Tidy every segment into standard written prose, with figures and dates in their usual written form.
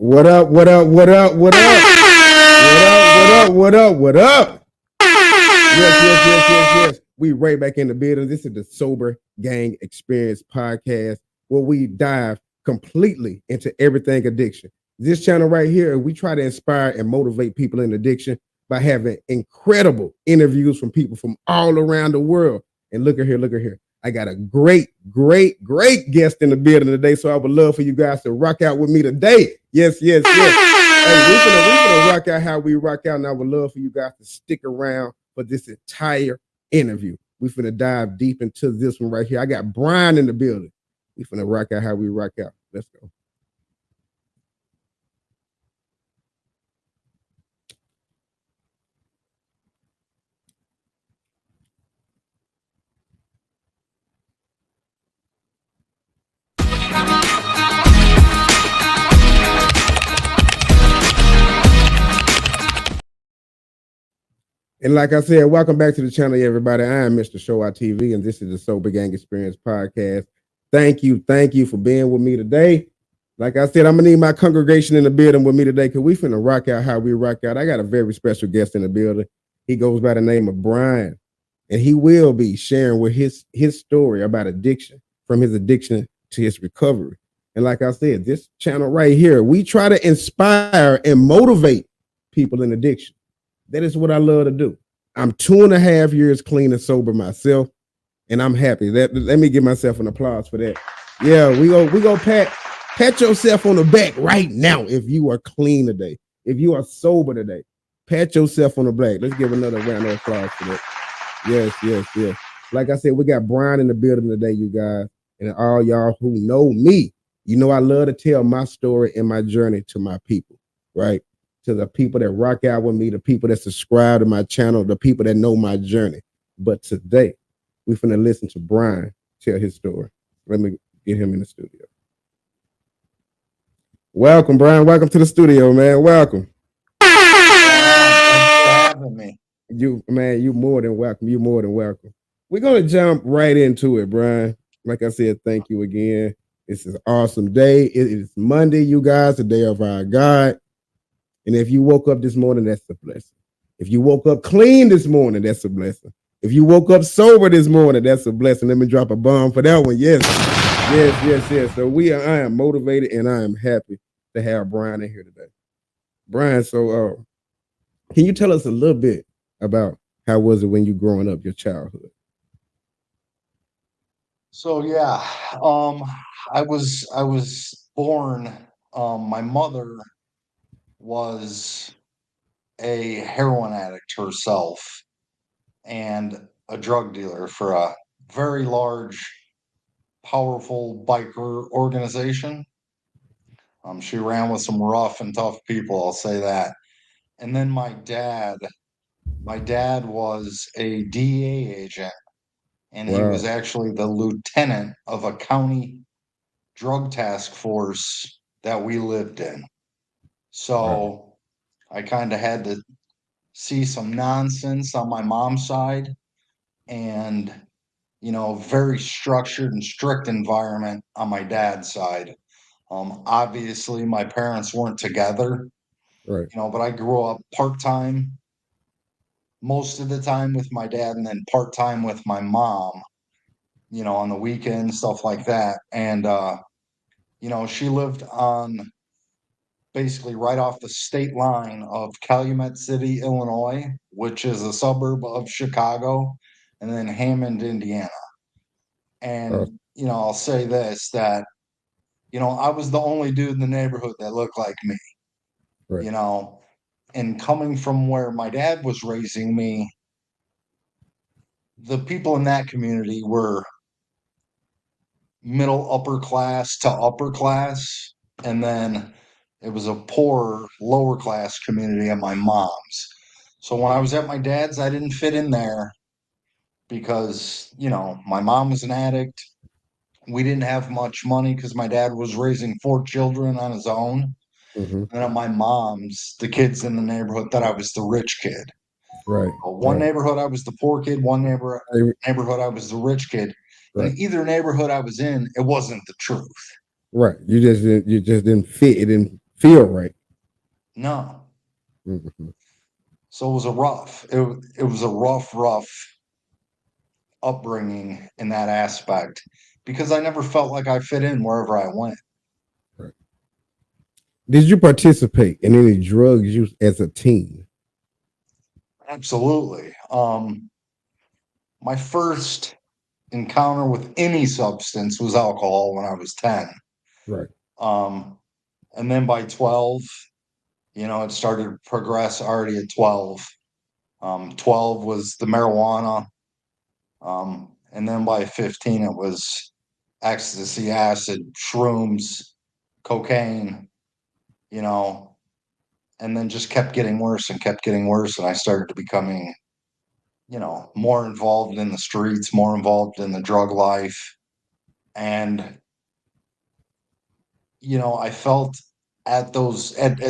What up? What up? What up? What up? What up? What up? What up? What up? Yes. We right back in the building. This is the Sober Gang Experience podcast where we dive completely into everything addiction. This channel right here, we try to inspire and motivate people in addiction by having incredible interviews from people from all around the world. And look at here. I got a great guest in the building today. So I would love for you guys to rock out with me today. Yes. Hey, we finna rock out how we rock out. And I would love for you guys to stick around for this entire interview. We finna dive deep into this one right here. I got Brian in the building. We finna rock out how we rock out. Let's go. And like I said, welcome back to the channel, everybody. I am Mr. Show Out TV, and this is the Sober Gang Experience podcast. Thank you for being with me today. Like I said, I'm gonna need my congregation in the building with me today because we finna rock out how we rock out. I got a very special guest in the building. He goes by the name of Brian, and he will be sharing with his story about addiction, from his addiction to his recovery. And like I said, this channel right here, we try to inspire and motivate people in addiction. That is what I love to do. I'm 2.5 years clean and sober myself, and I'm happy. Let me give myself an applause for that. Yeah, we go pat yourself on the back right now if you are clean today. If you are sober today, pat yourself on the back. Let's give another round of applause for that. Yes. Like I said, we got Brian in the building today, you guys, and all y'all who know me. You know I love to tell my story and my journey to my people, right? To the people that rock out with me, the people that subscribe to my channel, the people that know my journey. But today, we're finna listen to Brian tell his story. Let me get him in the studio. Welcome, Brian. Welcome to the studio, man. Welcome. Thanks for having me. You more than welcome. You're more than welcome. We're gonna jump right into it, Brian. Like I said, thank you again. It's an awesome day. It is Monday, you guys, the day of our God. And if you woke up this morning, that's a blessing. If you woke up clean this morning, that's a blessing. If you woke up sober this morning, that's a blessing. Let me drop a bomb for that one. Yes. So I am motivated and I am happy to have Brian in here today. Brian, so can you tell us a little bit about how was it when you growing up, your childhood? So yeah, I was born. My mother was a heroin addict herself and a drug dealer for a very large, powerful biker organization. She ran with some rough and tough people, I'll say that. And then my dad was a DEA agent, and he was actually the lieutenant of a county drug task force that we lived in. So I kind of had to see some nonsense on my mom's side, and very structured and strict environment on my dad's side. Obviously my parents weren't together, Right. but I grew up part-time most of the time with my dad and then part-time with my mom, on the weekends, stuff like that. And she lived on basically right off the state line of Calumet City, Illinois, which is a suburb of Chicago, and then Hammond, Indiana. And I'll say this, that I was the only dude in the neighborhood that looked like me. Right. And coming from where my dad was raising me, the people in that community were middle upper class to upper class, and then it was a poor lower class community at my mom's. So when I was at my dad's, I didn't fit in there because my mom was an addict. We didn't have much money because my dad was raising 4 children on his own. And at my mom's, the kids in the neighborhood thought I was the rich kid. Right. One neighborhood I was the poor kid, one neighborhood I was the rich kid. Right. In either neighborhood I was in, it wasn't the truth. Right. You just didn't fit. It didn't feel right. No. Mhm. So it was a rough upbringing in that aspect because I never felt like I fit in wherever I went. Right. Did you participate in any drug use as a teen? Absolutely. My first encounter with any substance was alcohol when I was 10. Right. Um, and then by 12, it started to progress already at 12. 12 was the marijuana. And then by 15, it was ecstasy, acid, shrooms, cocaine, you know, and then just kept getting worse and kept getting worse. And I started to becoming, more involved in the streets, more involved in the drug life. And, I felt at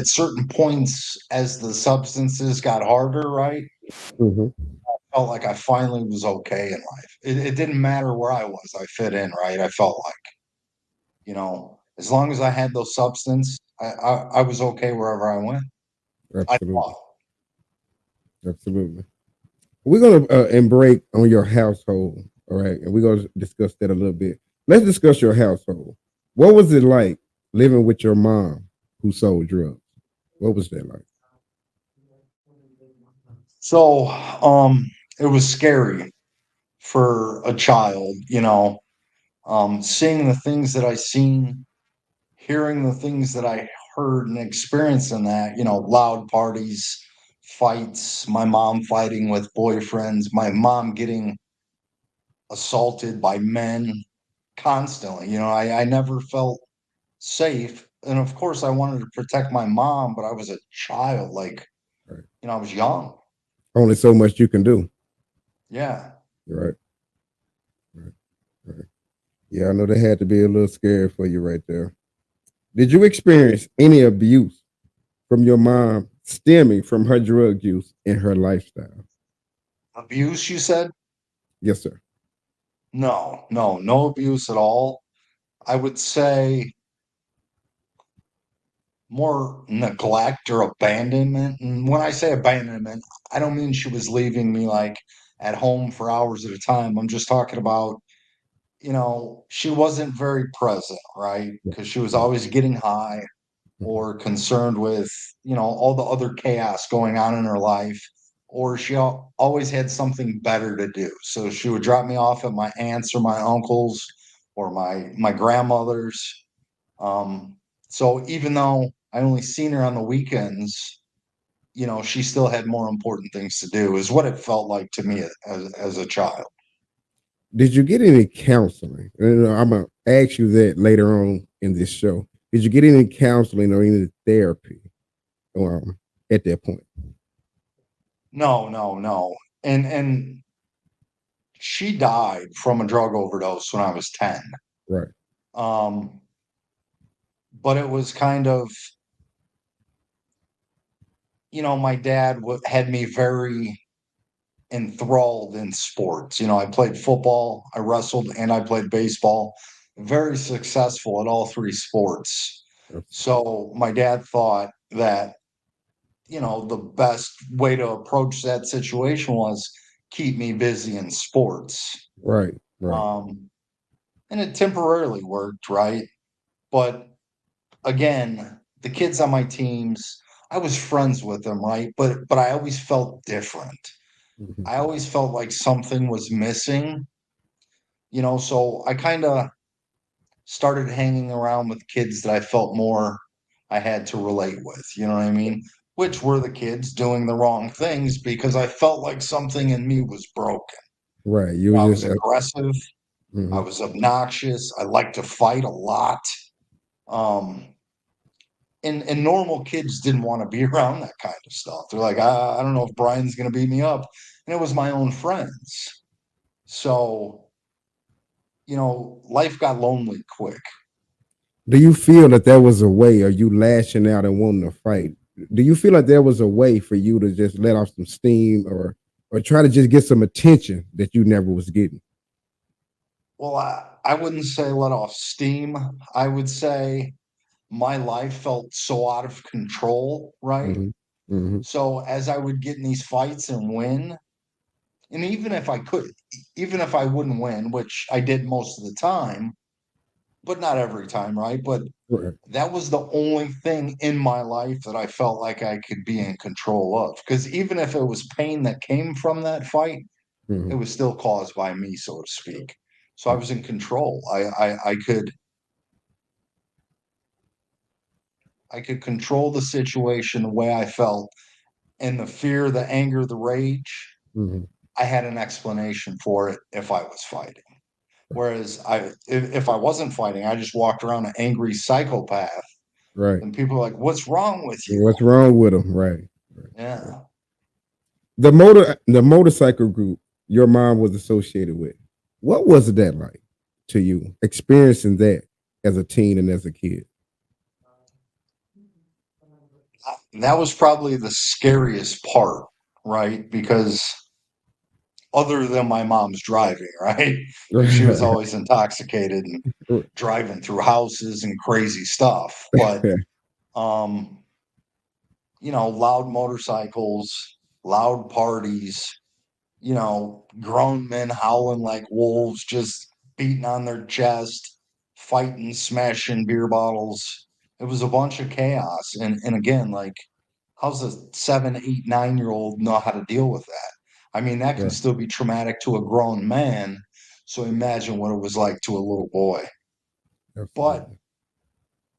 certain points as the substances got harder, right? Hmm. Felt like I finally was okay in life. It didn't matter where I was, I fit in, right? I felt like, as long as I had those substance, I was okay wherever I went. I Absolutely. thought. Absolutely. We're gonna embark on your household, all right, and we're gonna discuss that a little bit. Let's discuss your household. What was it like living with your mom who sold drugs? What was that like? So, it was scary for a child, seeing the things that I seen, hearing the things that I heard and experiencing that, loud parties, fights, my mom fighting with boyfriends, my mom getting assaulted by men constantly. I never felt safe. And of course, I wanted to protect my mom, but I was a child. Like, Right. I was young. Only so much you can do. Yeah. Right. Right. Right. Yeah, I know that had to be a little scary for you right there. Did you experience any abuse from your mom stemming from her drug use and her lifestyle? Abuse, you said? Yes, sir. No, no, no abuse at all. I would say more neglect or abandonment. And when I say abandonment, I don't mean she was leaving me like at home for hours at a time. I'm just talking about, she wasn't very present, right? Right. Because she was Right. always getting high Mhm. or concerned with, all the other chaos going on in her life, or she always had something better to do. So she would drop me off at my aunts or my uncles or my grandmother's. Um, so even though I only seen her on the weekends, she still had more important things to do, is what it felt like to me as a child. Did you get any counseling? And I'm gonna ask you that later on in this show. Did you get any counseling or any therapy at that point? No, no, no. And she died from a drug overdose when I was 10. Right. Um, but it was kind of, my dad had me very enthralled in sports. I played football, I wrestled, and I played baseball. Very successful at all three sports. Absolutely. So my dad thought that, the best way to approach that situation was keep me busy in sports. Right. Right. Um, and it temporarily worked, right? But again, the kids on my teams, I was friends with them, right? But I always felt different. Mhm. I always felt like something was missing, so I kind of started hanging around with kids that I felt more I had to relate with, you know what I mean? Which were the kids doing the wrong things because I felt like something in me was broken. Right. You were I just was aggressive, I mhm. was obnoxious, I liked to fight a lot. Um, and normal kids didn't want to be around that kind of stuff. They're like, I don't know if Brian's going to beat me up. And it was my own friends. So, life got lonely quick. Do you feel that there was a way? Are you lashing out and wanting to fight? Do you feel like there was a way for you to just let off some steam or try to just get some attention that you never was getting? Well, I wouldn't say let off steam. I would say my life felt so out of control, right? Hmm. Hmm. So as I would get in these fights and win, and even if I wouldn't win, which I did most of the time, but not every time, right? But Right. that was the only thing in my life that I felt like I could be in control of. Because even if it was pain that came from that fight, it Hmm. was still caused by me, so to speak. So I was in control. I could control the situation the way I felt, and the fear, the anger, the rage. Hmm. I had an explanation for it if I was fighting. Whereas if I wasn't fighting, I just walked around an angry psychopath, Right. and people are like, "What's wrong with you?" What's wrong with them? Right. Right. Right. Yeah. The motorcycle group your mom was associated with. What was that like to you, experiencing that as a teen and as a kid? That was probably the scariest part, right? Because other than my mom's driving, right? Because she was always intoxicated and driving through houses and crazy stuff. But um, loud motorcycles, loud parties, grown men howling like wolves, just beating on their chest, fighting, smashing beer bottles. It was a bunch of chaos. And again, like, how's a 7, 8, 9-year-old know how to deal with that? I mean, that can Right. still be traumatic to a grown man. So imagine what it was like to a little boy. But Absolutely.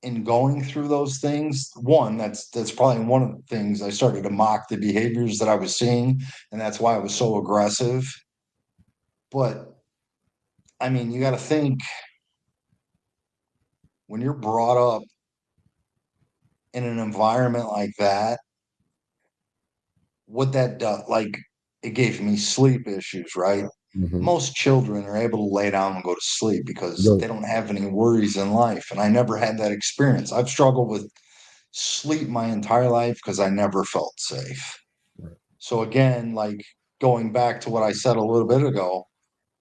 in going through those things, one, that's probably one of the things I started to mock the behaviors that I was seeing, and that's why I was so aggressive. But I mean, you got to think when you're brought up in an environment like that, what that does, like, it gave me sleep issues, right? Hmm. Most children are able to lay down and go to sleep because Go. they don't have any worries in life. And I never had that experience. I've struggled with sleep my entire life because I never felt safe. Right. So again, like, going back to what I said a little bit ago,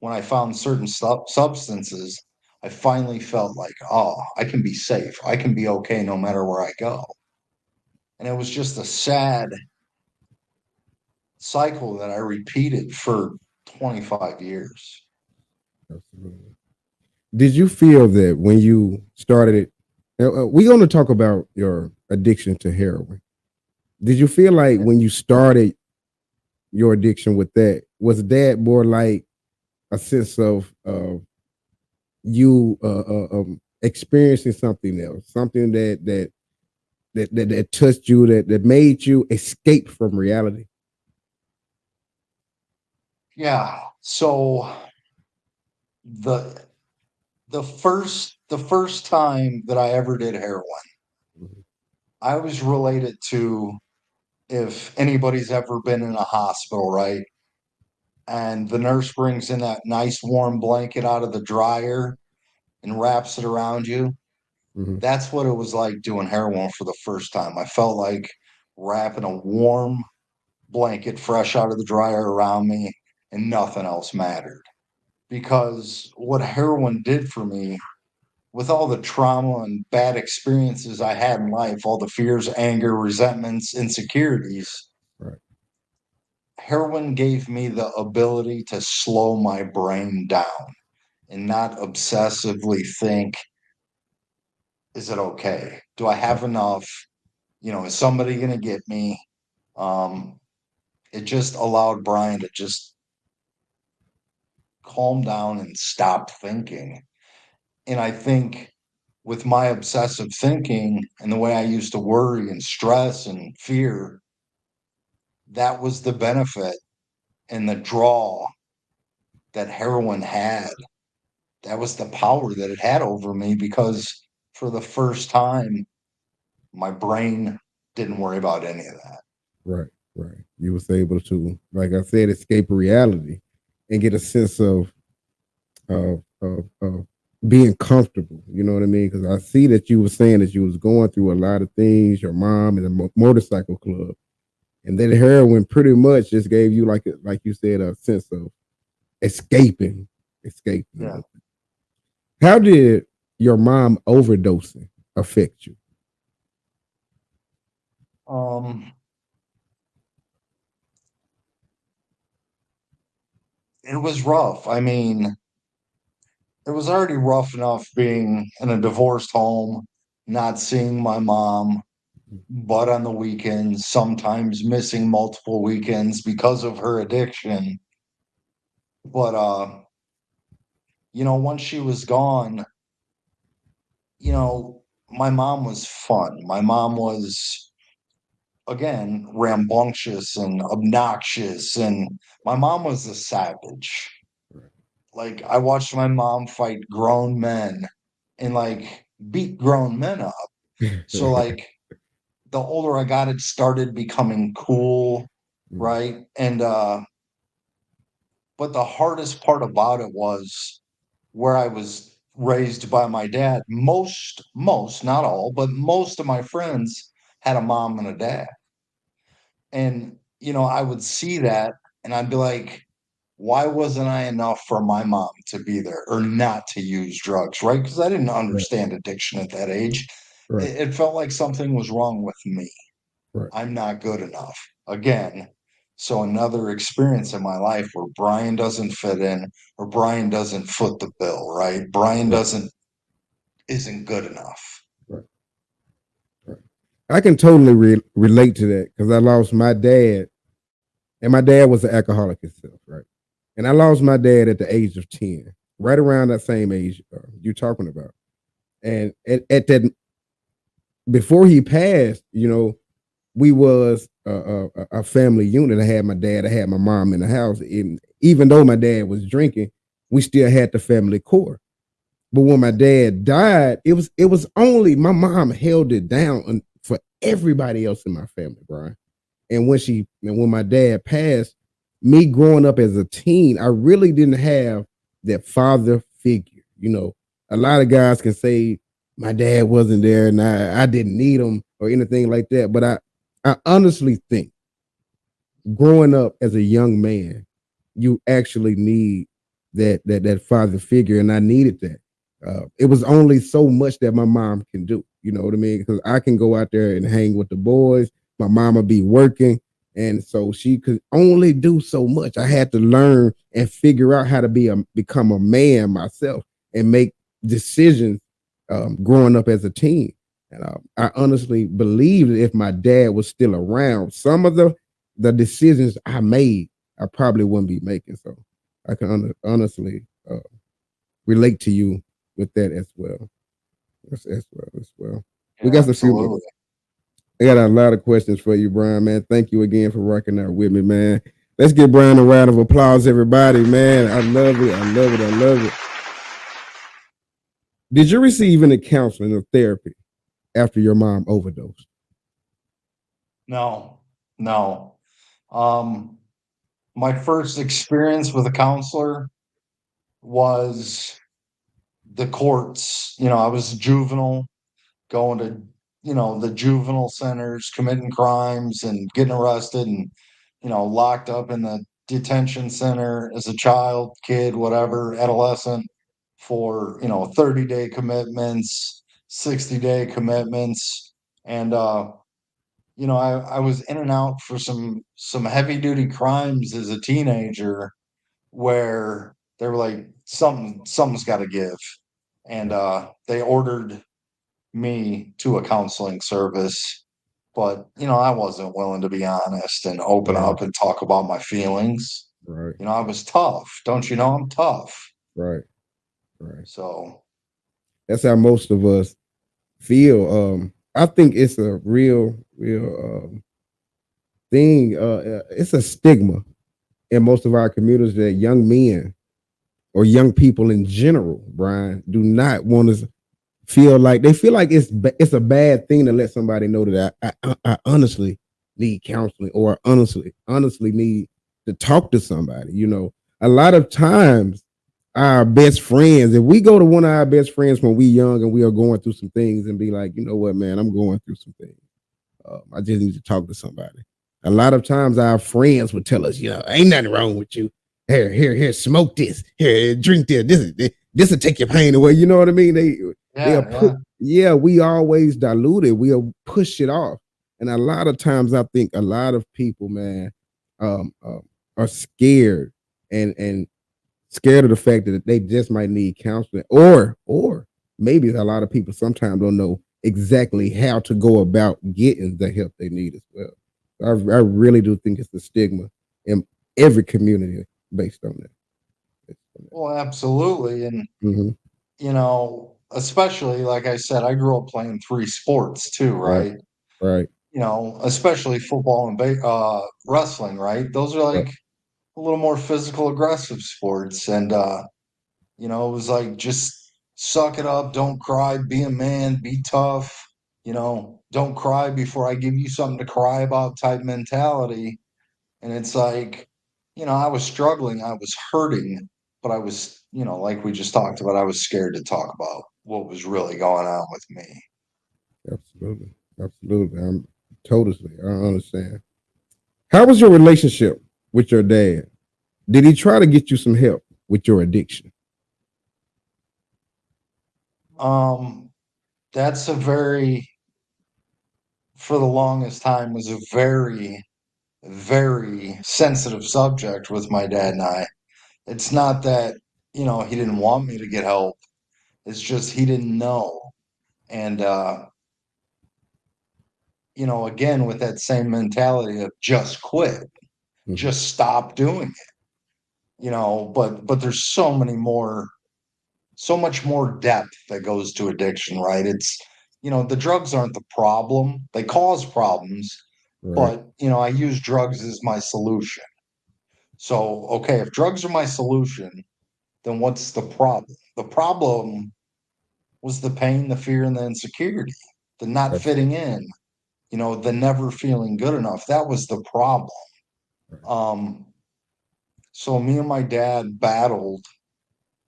when I found certain substances, I finally felt like, oh, I can be safe. I can be okay no matter where I go. And it was just a sad cycle that I repeated for 25 years. Absolutely. Did you feel that when you started? We're going to talk about your addiction to heroin. Did you feel like when you started your addiction with that, was that more like a sense of you experiencing something else, something that touched you, that made you escape from reality? Yeah. So the the first time that I ever did heroin, Mhm. I was related to, if anybody's ever been in a hospital, right? And the nurse brings in that nice warm blanket out of the dryer and wraps it around you. Mhm. That's what it was like doing heroin for the first time. I felt like wrapping a warm blanket fresh out of the dryer around me, and nothing else mattered. Because what heroin did for me, with all the trauma and bad experiences I had in life, all the fears, anger, resentments, insecurities, Right. heroin gave me the ability to slow my brain down and not obsessively think, is it okay? Do I Right. have enough? Is somebody going to get me? Um, it just allowed Brian to just calm down and stop thinking. And I think with my obsessive thinking and the way I used to worry and stress and fear, that was the benefit and the draw that heroin had. That was the power that it had over me, because for the first time, my brain didn't worry about any of that. Right. Right. You was able to, like I said, escape reality and get a sense of being comfortable. You know what I mean? Because I see that you were saying that you was going through a lot of things. Your mom and the motorcycle club, and then heroin pretty much just gave you, like you said, a sense of escaping. Escaping. Yeah. How did your mom overdosing affect you? It was rough. I mean, it was already rough enough being in a divorced home, not seeing my mom, but on the weekends, sometimes missing multiple weekends because of her addiction. But once she was gone, my mom was fun. My mom was, again, rambunctious and obnoxious, and my mom was a savage. Like, I watched my mom fight grown men and like beat grown men up. So like the older I got, it started becoming cool, right? And but the hardest part about it was where I was raised by my dad. Most, not all, but most of my friends had a mom and a dad. And I would see that and I'd be like, why wasn't I enough for my mom to be there or not to use drugs, right? Because I didn't Right, understand addiction at that age. right, It felt like something was wrong with me. right, I'm not good enough. Again, so another experience in my life where Brian doesn't fit in or Brian doesn't foot the bill, right? Brian right, doesn't isn't good enough. right, right. I can totally relate to that because I lost my dad, and my dad was an alcoholic himself, right? And I lost my dad at the age of 10, right around that same age you're talking about. And at that, before he passed, we was a family unit. I had my dad, I had my mom in the house. And even though my dad was drinking, we still had the family core. But when my dad died, it was only my mom held it down for everybody else in my family, Brian. And when my dad passed, me growing up as a teen, I really didn't have that father figure. A lot of guys can say my dad wasn't there and I didn't need him or anything like that. But I honestly think growing up as a young man, you actually need that father figure, and I needed that. It was only so much that my mom can do. You know what I mean? Because I can go out there and hang with the boys. My mama be working, and so she could only do so much. I had to learn and figure out how to become a man myself and make decisions growing up as a teen. And I honestly believe that if my dad was still around, some of the decisions I made, I probably wouldn't be making. So I can honestly relate to you with that as well. As well. We Yeah, got a few more. absolutely. I got a lot of questions for you, Brian, man. Thank you again for rocking out with me, man. Let's give Brian a round of applause, everybody, man. I love it. I love it. I love it. Did you receive any counseling or therapy after your mom overdosed? No, no. Um, my first experience with a counselor was the courts. I was juvenile, going to, the juvenile centers, committing crimes and getting arrested and, locked up in the detention center as a child, kid, whatever, adolescent for, 30-day commitments, 60-day commitments. And, I was in and out for some heavy duty crimes as a teenager where they were like, something's got to give. And they ordered me to a counseling service, but I wasn't willing to be honest and open Right, up and talk about my feelings. right, I was tough. Don't you know I'm tough? right, right. So That's how most of us feel. I think it's a real thing. It's a stigma in most of our communities that young men or young people in general, Brian, do not want to feel like it's a bad thing to let somebody know that I honestly need counseling or honestly need to talk to somebody. A lot of times our best friends, if we go to one of our best friends when we young and we are going through some things and be like, you know what, man, I'm going through some things. I just need to talk to somebody. A lot of times our friends would tell us, ain't nothing wrong with you. Here, smoke this. Here, drink this. This will take your pain away. You know what I mean? They'll yeah, put yeah. yeah, we always dilute it. We'll push it off. And a lot of times I think a lot of people, man, um, um are scared and scared of the fact that they just might need counseling, or maybe a lot of people sometimes don't know exactly how to go about getting the help they need as well. I really do think it's the stigma in every community based on that. Well, absolutely. And, Mm-hmm. especially like I said, I grew up playing three sports too, Right, right? right, Especially football and wrestling, right? Those are right, like a little more physical, aggressive sports. And, it was like just suck it up, don't cry, be a man, be tough, don't cry before I give you something to cry about type mentality. And it's like, I was struggling, I was hurting, but I was, like we just talked about, I was scared to talk about what was really going on with me. absolutely, absolutely. I'm totally. I understand. How was your relationship with your dad? Did he try to get you some help with your addiction? Um, that's a very, for the longest time, was a very, very sensitive subject with my dad and I. It's not that, he didn't want me to get help. It's just he didn't know. And, again, with that same mentality of just quit, Hmm. just stop doing it, but there's so much more depth that goes to addiction, right? It's, the drugs aren't the problem. They cause problems, Right, but, I use drugs as my solution. So, okay, if drugs are my solution, then what's the problem? The problem was the pain, the fear, and the insecurity, the not fitting absolutely. in, the never feeling good enough. That was the problem. Right. Um, so me and my dad battled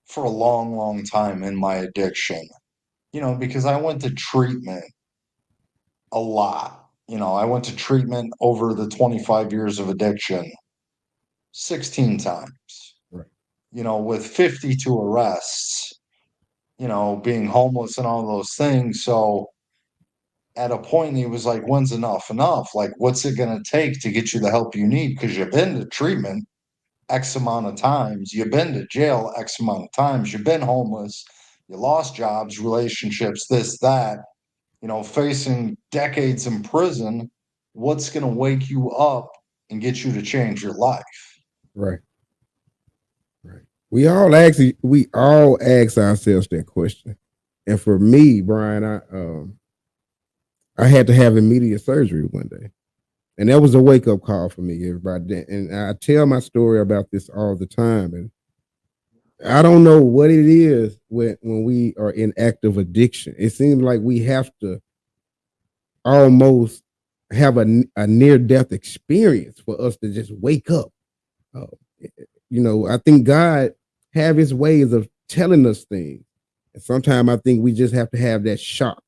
for a long, long time in my addiction, because I went to treatment a lot. I went to treatment over the 25 years of addiction 16 times, Right. with 52 arrests, being homeless and all those things. So at a point, he was like, when's enough enough? Like, what's it going to take to get you the help you need? Because you've been to treatment X amount of times, you've been to jail X amount of times, you've been homeless, you lost jobs, relationships, this, that, facing decades in prison. What's going to wake you up and get you to change your life? Right. Right. We all ask ourselves that question. And for me, Brian, I had to have immediate surgery one day. And that was a wake up call for me, everybody. And I tell my story about this all the time. And I don't know what it is when we are in active addiction. It seems like we have to almost have a near death experience for us to just wake up. Uh, I think God have His ways of telling us things, and sometimes I think we just have to have that shock,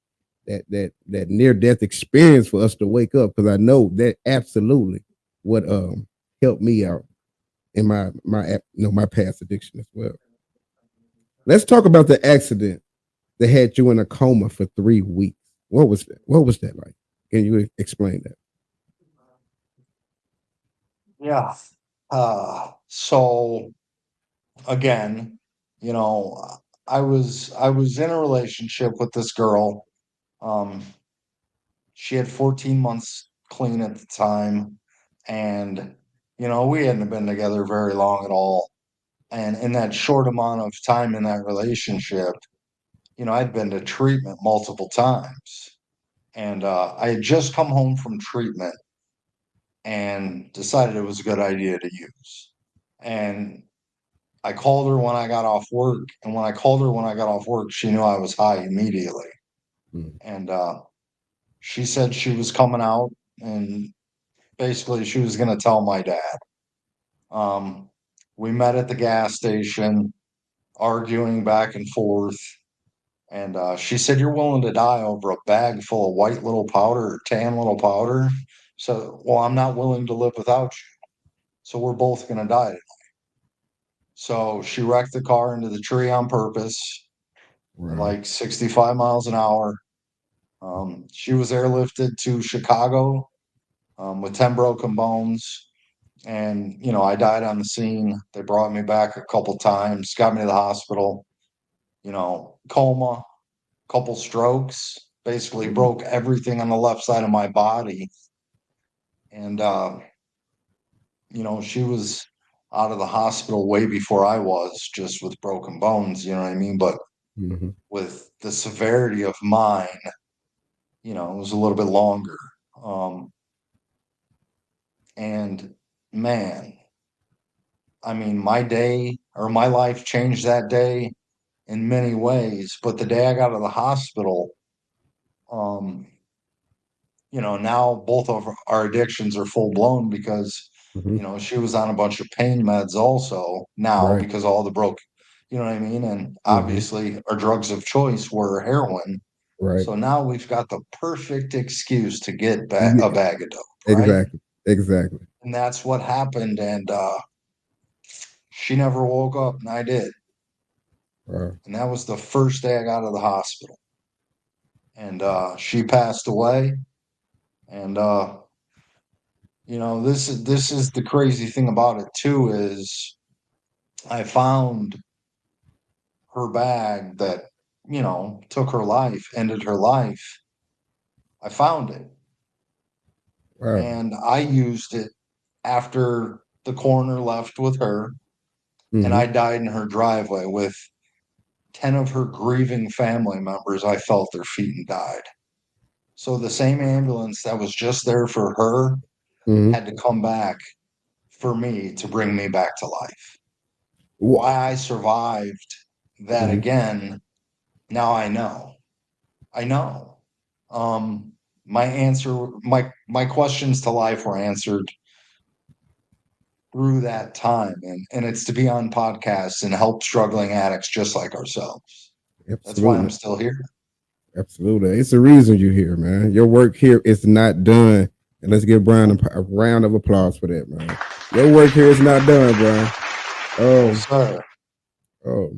that near death experience for us to wake up. Because I know that absolutely would help me out in my past addiction as well. Let's talk about the accident that had you in a coma for 3 weeks. What was that? What was that like? Can you explain that? Yeah. So again, you know, I was in a relationship with this girl. Um, she had 14 months clean at the time, and we hadn't been together very long at all. And in that short amount of time in that relationship, I'd been to treatment multiple times, and I had just come home from treatment and decided it was a good idea to use. And I called her when I got off work, and when I called her when I got off work, she knew I was high immediately. Mm. And she said she was coming out, and basically she was going to tell my dad. Um, we met at the gas station, arguing back and forth. And she said, "You're willing to die over a bag full of white little powder or tan little powder." So, well, I'm not willing to live without you. So we're both going to die. So she wrecked the car into the tree on purpose. at Wow. like 65 miles an hour. She was airlifted to Chicago with 10 broken bones. And, I died on the scene. They brought me back a couple times, got me to the hospital, coma, couple strokes, basically Mm. broke everything on the left side of my body. And, she was out of the hospital way before I was, just with broken bones, you know what I mean? But Mhm. with the severity of mine, it was a little bit longer. And man, I mean, my day or my life changed that day in many ways. But the day I got out of the hospital, um, now both of our addictions are full blown because, Mhm. she was on a bunch of pain meds also now Right. because all the broke, you know what I mean? And Mhm. obviously our drugs of choice were heroin. Right. So now we've got the perfect excuse to get Yeah, a bag of dope, right? exactly. Exactly. And that's what happened. And she never woke up, and I did. Wow. And that was the first day I got out of the hospital. And she passed away. And this is the crazy thing about it too is I found her bag that took her life, ended her life. I found it, Wow. and I used it after the coroner left with her, and Mhm. I died in her driveway with 10 of her grieving family members. I felt their feet and died. So the same ambulance that was just there for her Mhm. had to come back for me to bring me back to life. Wha Why I survived that Mhm. again, now I know. I know. Um, my questions to life were answered through that time, and it's to be on podcasts and help struggling addicts just like ourselves. That's why I'm Absolutely. still here. Absolutely. It's the reason you're here, man. Your work here is not done. And let's give Brian a round of applause for that, man. Your work here is not done, Brian. Yes, Um, sir.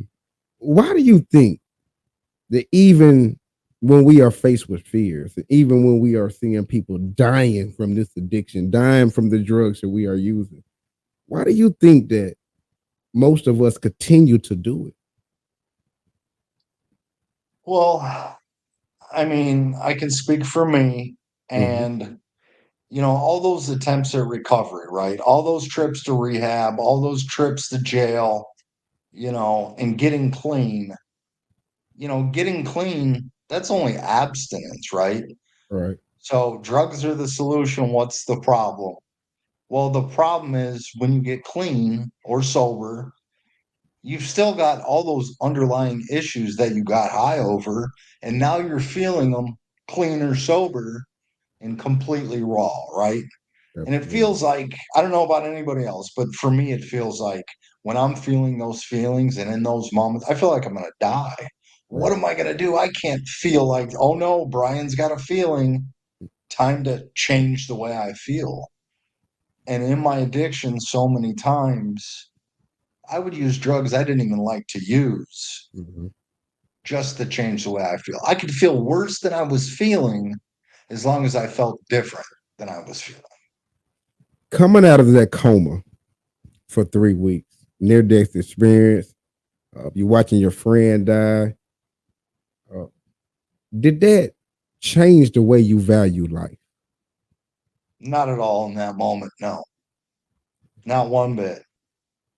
why do you think that even when we are faced with fears, even when we are seeing people dying from this addiction, dying from the drugs that we are using, why do you think that most of us continue to do it? Well, I mean, I can speak for me, Mm-hmm. and all those attempts at recovery, right? All those trips to rehab, all those trips to jail, and getting clean, that's only abstinence, right? Right. So drugs are the solution. What's the problem? Well, the problem is when you get clean or sober, you've still got all those underlying issues that you got high over, and now you're feeling them clean or sober and completely raw, right? And it Absolutely. feels like, I don't know about anybody else, but for me, it feels like when I'm feeling those feelings and in those moments, I feel like I'm going to die. What Right. am I going to do? I can't feel like, oh no, Brian's got a feeling. Time to change the way I feel. And in my addiction, so many times, I would use drugs I didn't even like to use Mm-hmm. just to change the way I feel. I could feel worse than I was feeling as long as I felt different than I was feeling. Coming out of that coma for 3 weeks, near death experience, you watching your friend die. Uh, did that change the way you value life? Not at all in that moment, no, not one bit,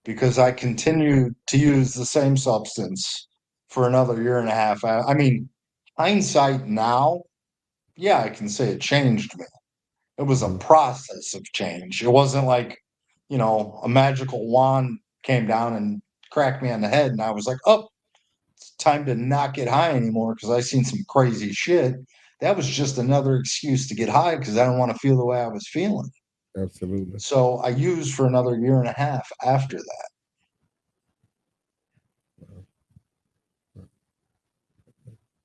because I continued to use the same substance for another year and a half. I mean, hindsight now, yeah, I can say it changed me. It was a Mm-hmm. process of change. It wasn't like, a magical wand came down and cracked me on the head and I was like, oh, it's time to not get high anymore because I seen some crazy shit. That was just another excuse to get high because I don't want to feel the way I was feeling. Absolutely. So I used for another year and a half after that.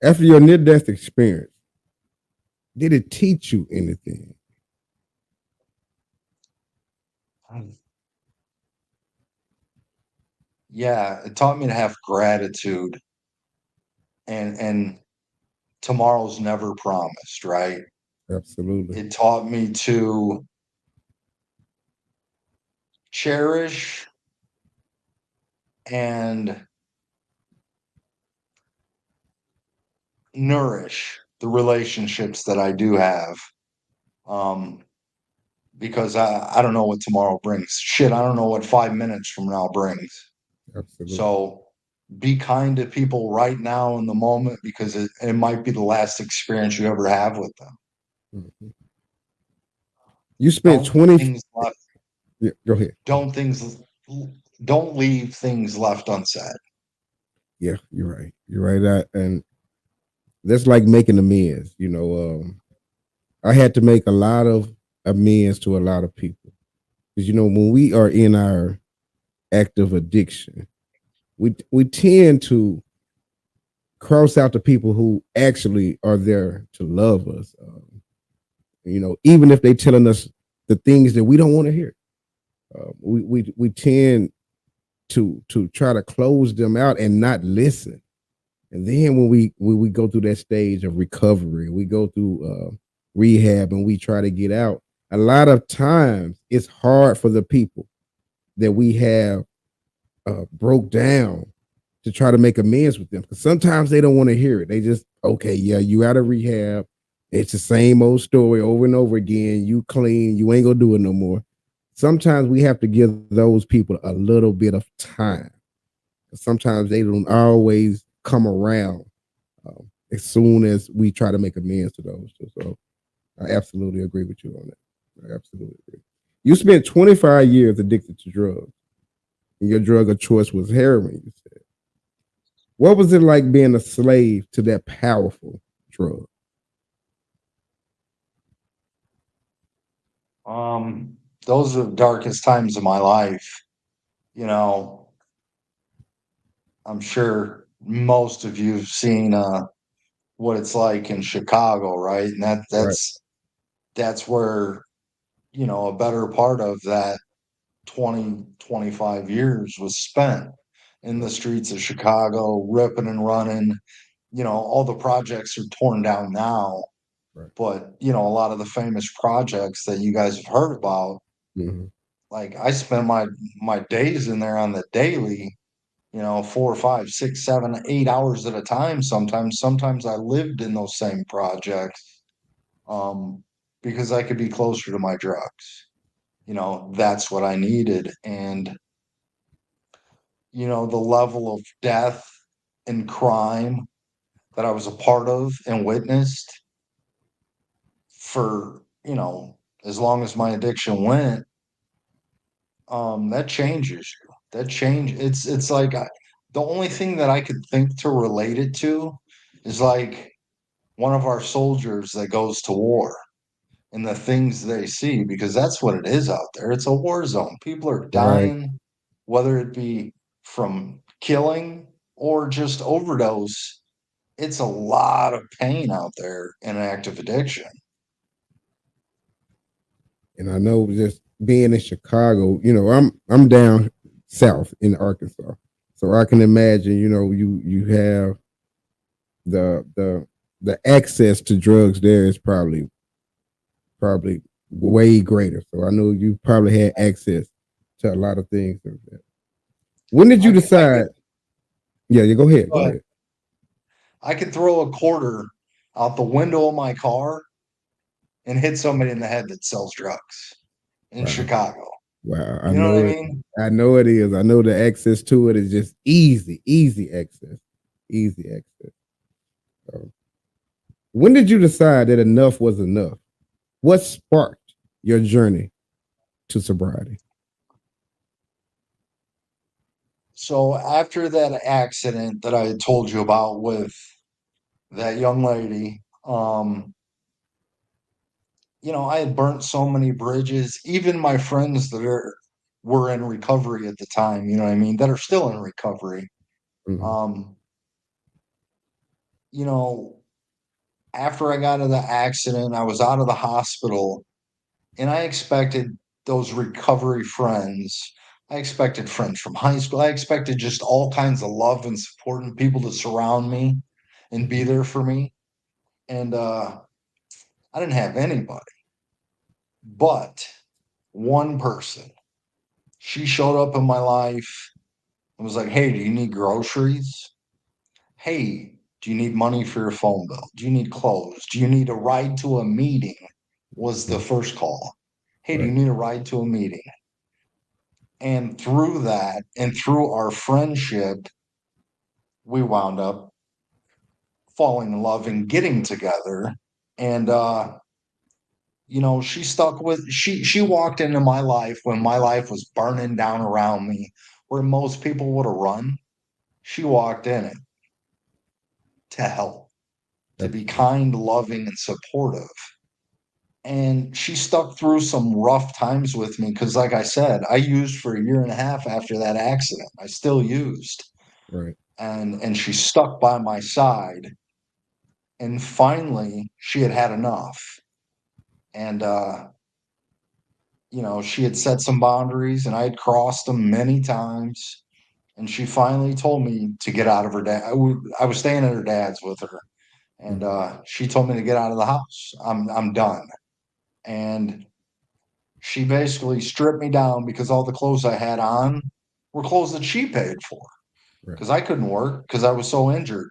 After your near death experience, did it teach you anything? Yeah, it taught me to have gratitude and tomorrow's never promised, right? Absolutely. It taught me to cherish and nourish the relationships that I do have. Um, because I don't know what tomorrow brings. Shit, I don't know what 5 minutes from now brings. Absolutely. So be kind to people right now in the moment because it might be the last experience you ever have with them. Mhm. You spent Don't 20. things left, Yeah, go ahead. don't things don't leave things left unsaid. Yeah, you're right. You're right. And that's like making amends. I had to make a lot of amends to a lot of people. Because when we are in our active addiction, we tend to cross out the people who actually are there to love us. Even if they telling us the things that we don't want to hear, we tend to try to close them out and not listen. And then when we go through that stage of recovery, we go through rehab, and we try to get out. A lot of times, it's hard for the people that we have broke down to try to make amends with them, because sometimes they don't want to hear it. They just, okay, yeah, you out of rehab. It's the same old story over and over again. You clean. You ain't gonna do it no more. Sometimes we have to give those people a little bit of time. Sometimes they don't always come around as soon as we try to make amends to those. So I absolutely agree with you on that. I absolutely agree. You spent 25 years addicted to drugs, and your drug of choice was heroin, you said. What was it like being a slave to that powerful drug? Those are the darkest times of my life. You know, I'm sure most of you've seen what it's like in Chicago, right? And Right. that's where, a better part of that 20-25 years was spent in the Right. streets of Chicago, ripping and running. All the projects are torn down now, Right. but a lot of the famous projects that you guys have heard about, Mm-hmm. like I spent my days in there on the daily, 4 or 5, 6, 7, 8 hours at a time. Sometimes I lived in those same projects, um, because I could be closer to my drugs. That's what I needed. And, the level of death and crime that I was a part of and witnessed for, as long as my addiction went, that changes you. That change. It's like the only thing that I could think to relate it to is like one of our soldiers that goes to war and the things they see, because that's what it is out there. It's a war zone. People are Right. dying, whether it be from killing or just overdose. It's a lot of pain out there in active addiction. And I know just being in Chicago, I'm down south in Arkansas. So I can imagine, you have the access to drugs there is probably way greater. So I know you probably had access to a lot of things. When did you I could decide? Yeah, you go ahead. Go uh, ahead. I could throw a quarter out the window of my car and hit somebody in the head that sells drugs in Wow. Chicago. Wow. I You know what I know it. mean? I know it is. I know the access to it is just easy, easy access, easy access. So, when did you decide that enough was enough? What sparked your journey to sobriety? So after that accident that I had told you about with that young lady, I had burnt so many bridges. Even my friends that were in recovery at the time, you know what I mean, that are still in recovery. Mhm. Um, you know, After I got into the accident, I was out of the hospital, and I expected those recovery friends. I expected friends from high school. I expected just all kinds of love and support and people to surround me. and be there for me. And I didn't have anybody, but one person. She showed up in my life and was like, "Hey, do you need groceries? Hey, do you need money for your phone bill? Do you need clothes? Do you need a ride to a meeting?" Was the Mhm. first call. Hey, do you Right. need a ride to a meeting? And through that and through our friendship, we wound up falling in love and getting together. And she walked into my life when my life was burning down around me, where most people would have run. She walked in it to help, to be Absolutely. kind, loving, and supportive. And she stuck through some rough times with me because, like I said, I used for a year and a half after that accident. I still used. Right. And she stuck by my side. And finally, she had had enough. And she had set some boundaries, and I had crossed them many times. And she finally told me to get out of her dad. I was staying at her dad's with her, and Mhm. she told me to get out of the house. I'm done. And she basically stripped me down because all the clothes I had on were clothes that she paid for Right. because I couldn't work because I was so injured.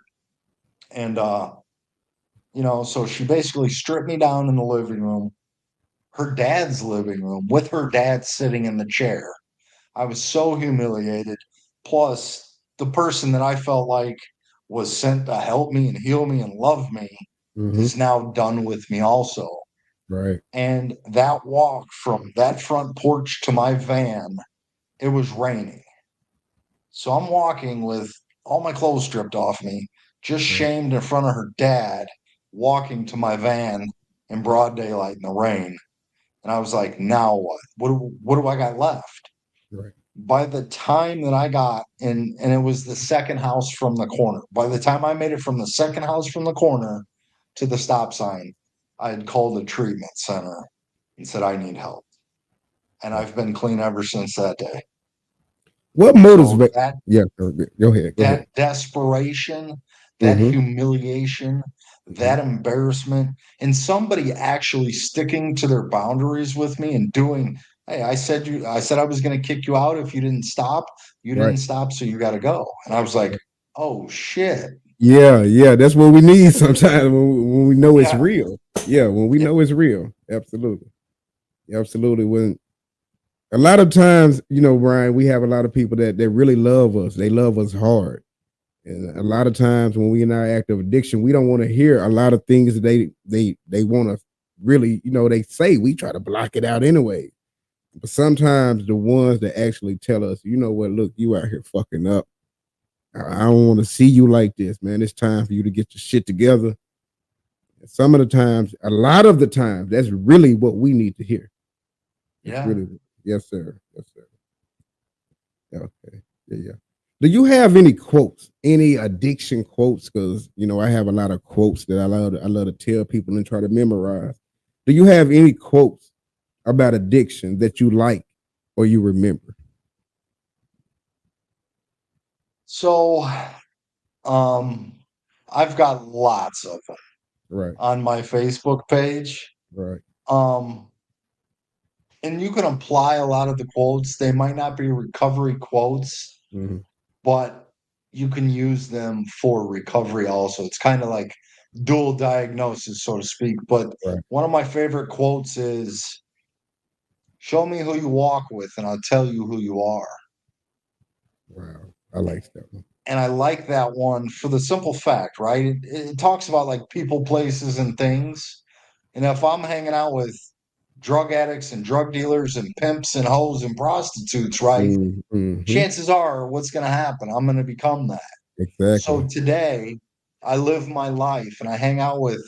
And so she basically stripped me down in the living room, her dad's living room, with her dad sitting in the chair. I was so humiliated. Plus, the person that I felt like was sent to help me and heal me and love me Hmm. is now done with me also. Right. And that walk from that front porch to my van, it was raining. So I'm walking with all my clothes stripped off me, just Right. shamed in front of her dad, walking to my van in broad daylight in the rain. And I was like, now what? What do I got left? Right. By the time that I got in, and it was the second house from the corner, by the time I made it from the second house from the corner to the stop sign, I had called a treatment center and said, I need help. And Right. I've been clean ever since that day. What So motivates? that Yeah. Go ahead. Go ahead. that desperation, that Hmm. humiliation, Hmm. that embarrassment, and somebody actually sticking to their boundaries with me and doing, hey, I said I was going to kick you out if you didn't stop. You Right. didn't stop, so you got to go. And I was like, oh shit. Yeah. Yeah. That's what we need sometimes when we know it's Yeah. real. Yeah. When we Yeah. know it's real. Absolutely. Absolutely. When a lot of times, Brian, we have a lot of people that really love us. They love us hard. And a lot of times when we in our active addiction, we don't want to hear a lot of things that they want to really, they say. We try to block it out anyway. But sometimes the ones that actually tell us, you know what, look, you out here fucking up. I don't want to see you like this, man. It's time for you to get your shit together. And some of the times, a lot of the times, that's really what we need to hear. That's Yeah. really, yes, sir. Yes, sir. Okay. Yeah, yeah. Do you have any quotes, any addiction quotes? Because I have a lot of quotes that I love to tell people and try to memorize. Do you have any quotes about addiction that you like or you remember? So um I've got lots of them Right, on my Facebook page. right. Um and you can apply a lot of the quotes. They might not be recovery quotes, Hmm. but you can use them for recovery also. It's kind of like dual diagnosis, so to speak. But Right. one of my favorite quotes is, show me who you walk with, and I'll tell you who you are. Wow. I like that one. And I like that one for the simple fact, right? It talks about like people, places, and things. And if I'm hanging out with drug addicts and drug dealers and pimps and hoes and prostitutes, right? Mm-hmm. Chances are what's going to happen, I'm going to become that. So Exactly. today, I live my life and I hang out with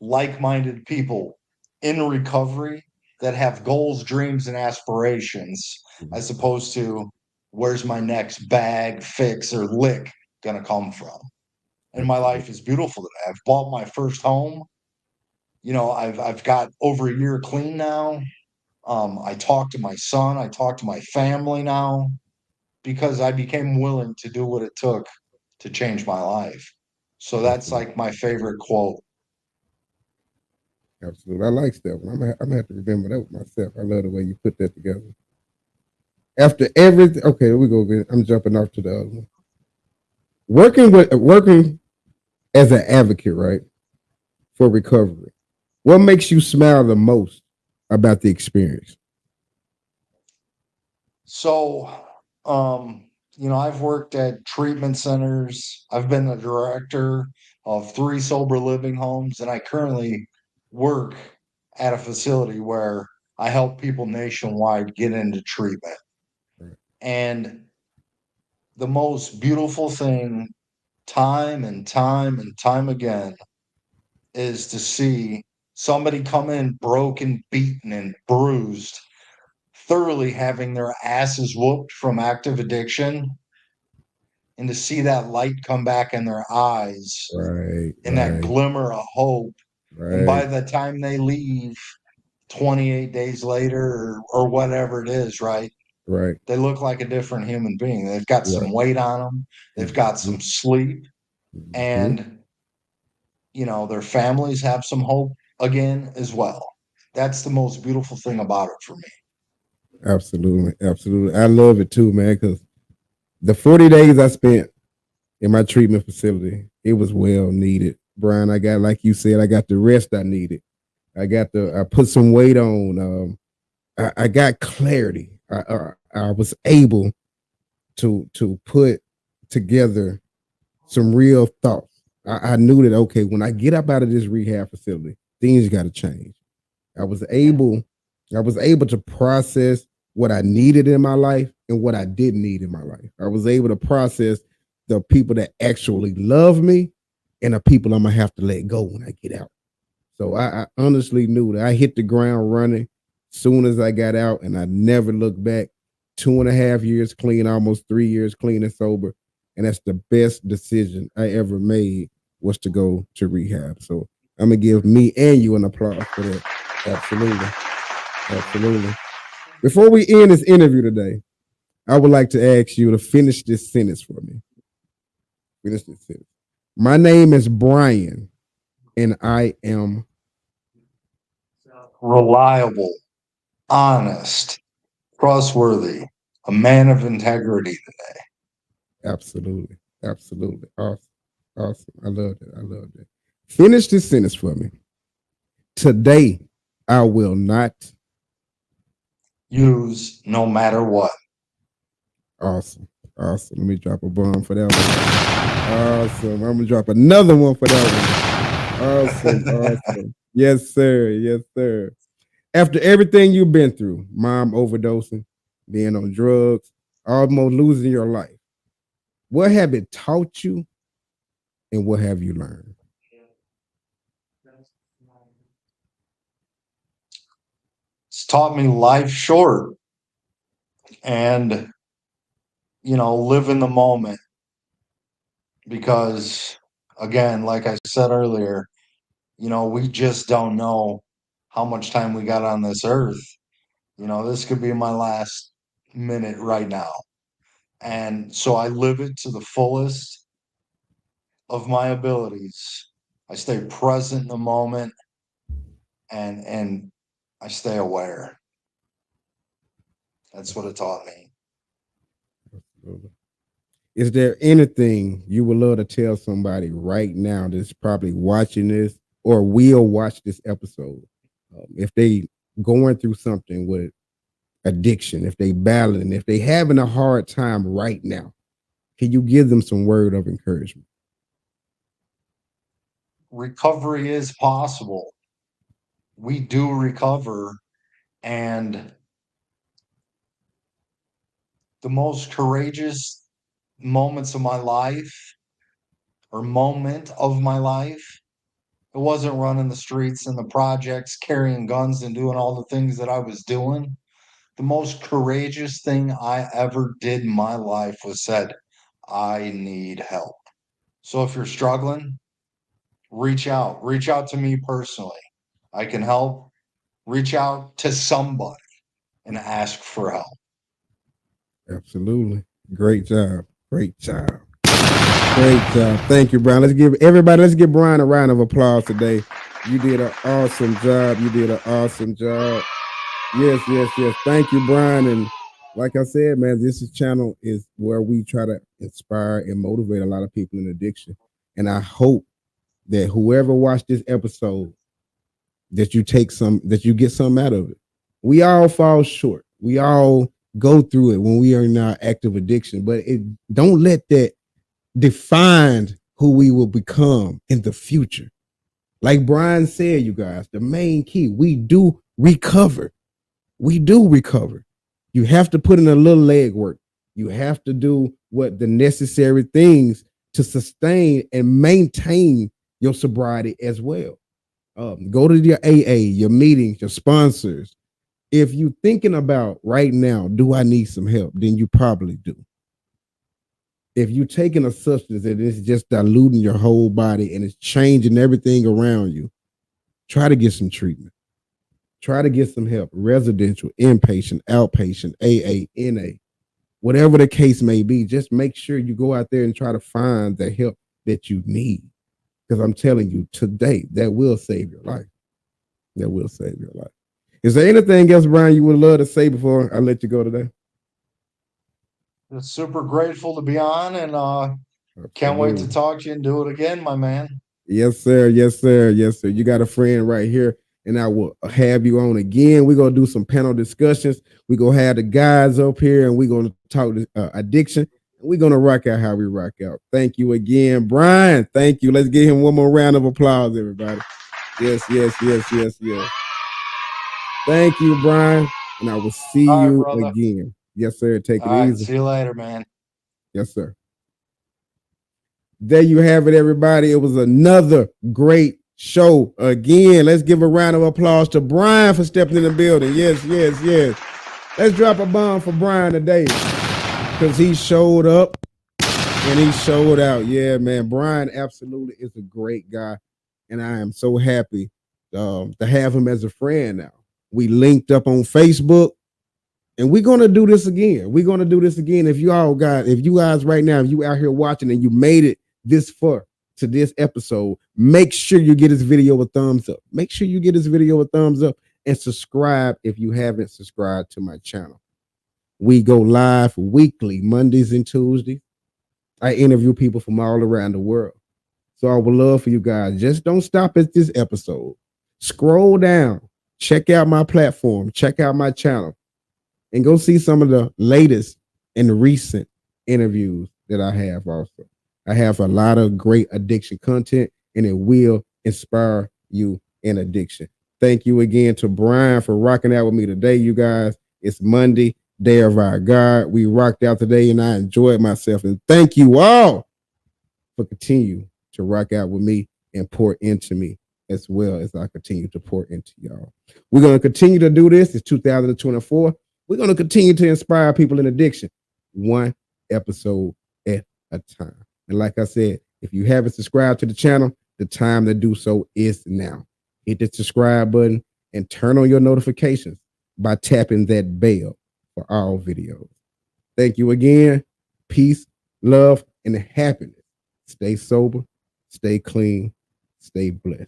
like minded people in recovery that have goals, dreams, and aspirations, as opposed to where's my next bag, fix, or lick going to come from. And my Absolutely. life is beautiful today. I've bought my first home. I've got over a year clean now. I talk to my son, I talk to my family now because I became willing to do what it took to change my life. So that's Absolutely. like my favorite quote. Absolutely. I like that one. I'm gonna have to remember that with myself. I love the way you put that together. After everything, okay, we go again. I'm jumping off to the other one. Working as an advocate, right, for recovery. What makes you smile the most about the experience? So, I've worked at treatment centers. I've been the director of 3 sober living homes, and I currently work at a facility where I help people nationwide get into treatment. Right. And the most beautiful thing, time and time and time again, is to see somebody come in broken, beaten, and bruised, thoroughly having their asses whooped from active addiction, and to see that light come back in their eyes Right, and that right, glimmer of hope. And by right, the time they leave 28 days later or whatever it is, right? right, They look like a different human being. They've got some right. weight on them, they've got Mm-hmm. some sleep, Mm-hmm. and, their families have some hope again as well. That's the most beautiful thing about it for me. Absolutely, absolutely. I love it too, man. Because the 40 days I spent in my treatment facility, it was well needed. Brian, I got, like you said, I got the rest I needed. I put some weight on. I got clarity. I was able to put together some real thoughts. I knew that, okay, when I get up out of this rehab facility, things got to change. I was able, I was able to process what I needed in my life and what I didn't need in my life. I was able to process the people that actually love me and the people I'm gonna have to let go when I get out. So I honestly knew that I hit the ground running soon as I got out, and I never looked back. 2.5 years clean, almost 3 years clean and sober, and that's the best decision I ever made, was to go to rehab. So I'm gonna give me and you an applause for that. Absolutely, absolutely. Before we end this interview today, I would like to ask you to finish this sentence for me. Finish this sentence. My name is Brian, and I am Reliable, honest, trustworthy, a man of integrity. absolutely, absolutely awesome, awesome. I love that. I love that. Finish this sentence for me. Today, I will not. Use no matter what. Awesome, awesome. Let me drop a bomb for that one. Awesome. I'm gonna drop another one for that one. Awesome, awesome. Yes, sir. Yes, sir. After everything you've been through, mom overdosing, being on drugs, almost losing your life, what have it taught you, and what have you learned? It's taught me life short and, live in the moment because, again, like I said earlier, we just don't know how much time we got on this earth. This could be my last minute right now. And so I live it to the fullest of my abilities. I stay present in the moment, and I stay aware. That's what it taught me. Is there anything you would love to tell somebody right now that's probably watching this or will watch this episode? If they going through something with addiction, if they battling, if they having a hard time right now, can you give them some word of encouragement? Recovery is possible. We do recover, and the most courageous moments of my life or moment of my life, it wasn't running the streets and the projects, carrying guns and doing all the things that I was doing. The most courageous thing I ever did in my life was said, I need help. So if you're struggling, reach out to me personally. I can help. Reach out to somebody and ask for help. Absolutely. Great job. Great job. Great job. Thank you, Brian. Let's give Brian a round of applause today. You did an awesome job. Yes. Thank you, Brian. And like I said, man, channel is where we try to inspire and motivate a lot of people in addiction. And I hope that whoever watched this episode, that you get something out of it. We all fall short. We all go through it when we are in our active addiction, but don't let that define who we will become in the future. Like Brian said, you guys, the main key, we do recover. You have to put in a little leg work. You have to do what the necessary things to sustain and maintain your sobriety as well. Go to your AA, your meetings, your sponsors. If you're thinking about right now, do I need some help? Then you probably do. If you're taking a substance that is just diluting your whole body and it's changing everything around you, try to get some treatment. Try to get some help. Residential, inpatient, outpatient, AA, NA, whatever the case may be, just make sure you go out there and try to find the help that you need. Because I'm telling you today, that will save your life. Is there anything else, Brian, you would love to say before I let you go today? Just super grateful to be on, and can't wait to talk to you and do it again, my man. Yes, sir. You got a friend right here, and I will have you on again. We're going to do some panel discussions. We're going to have the guys up here, and we're going to talk addiction. We're going to rock out how we rock out. Thank you again, Brian. Thank you. Let's give him one more round of applause, everybody. Yes. Thank you, Brian. And I will see you again. Yes, sir. Take it easy. See you later, man. Yes, sir. There you have it, everybody. It was another great show. Again, let's give a round of applause to Brian for stepping in the building. Yes. Let's drop a bomb for Brian today, because he showed up and he showed out. Yeah, man. Brian absolutely is a great guy, and I am so happy to have him as a friend now. We linked up on Facebook, and we're going to do this again. If you guys right now, if you out here watching and you made it this far to this episode, make sure you get this video a thumbs up. And subscribe if you haven't subscribed to my channel. We go live weekly, Mondays and Tuesdays. I interview people from all around the world. So I would love for you guys, just don't stop at this episode. Scroll down, check out my platform, check out my channel, and go see some of the latest and recent interviews that I have also. I have a lot of great addiction content, and it will inspire you in addiction. Thank you again to Brian for rocking out with me today, you guys. It's Monday, Day of Our God. We rocked out today, and I enjoyed myself. And thank you all for continue to rock out with me and pour into me as well as I continue to pour into y'all. We're going to continue to do this. It's 2024. We're going to continue to inspire people in addiction, one episode at a time. And like I said, if you haven't subscribed to the channel, the time to do so is now. Hit the subscribe button and turn on your notifications by tapping that bell for all videos. Thank you again. Peace, love, and happiness. Stay sober, stay clean, stay blessed.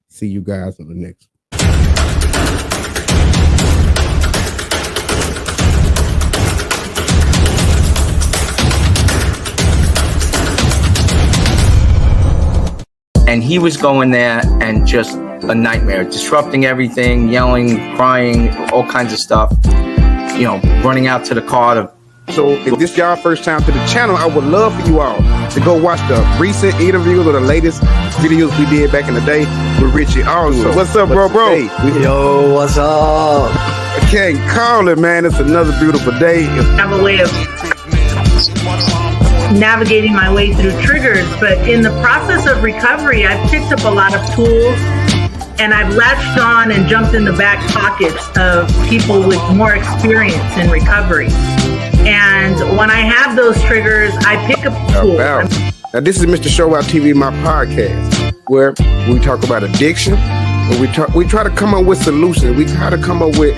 See you guys on the next one. And he was going there and just a nightmare, disrupting everything, yelling, crying, all kinds of stuff, running out to the car. So if this is y'all first time to the channel, I would love for you all to go watch the recent interviews or the latest videos we did back in the day with Richie also. What's up, bro? Yo, what's up? I can't call it, man. It's another beautiful day. I have a way of navigating my way through triggers, but in the process of recovery, I've picked up a lot of tools, and I've latched on and jumped in the back pockets of people with more experience in recovery. And when I have those triggers, I pick up tools. Now, this is Mr. Show Out TV, my podcast, where we talk about addiction, and we try to come up with solutions. We try to come up with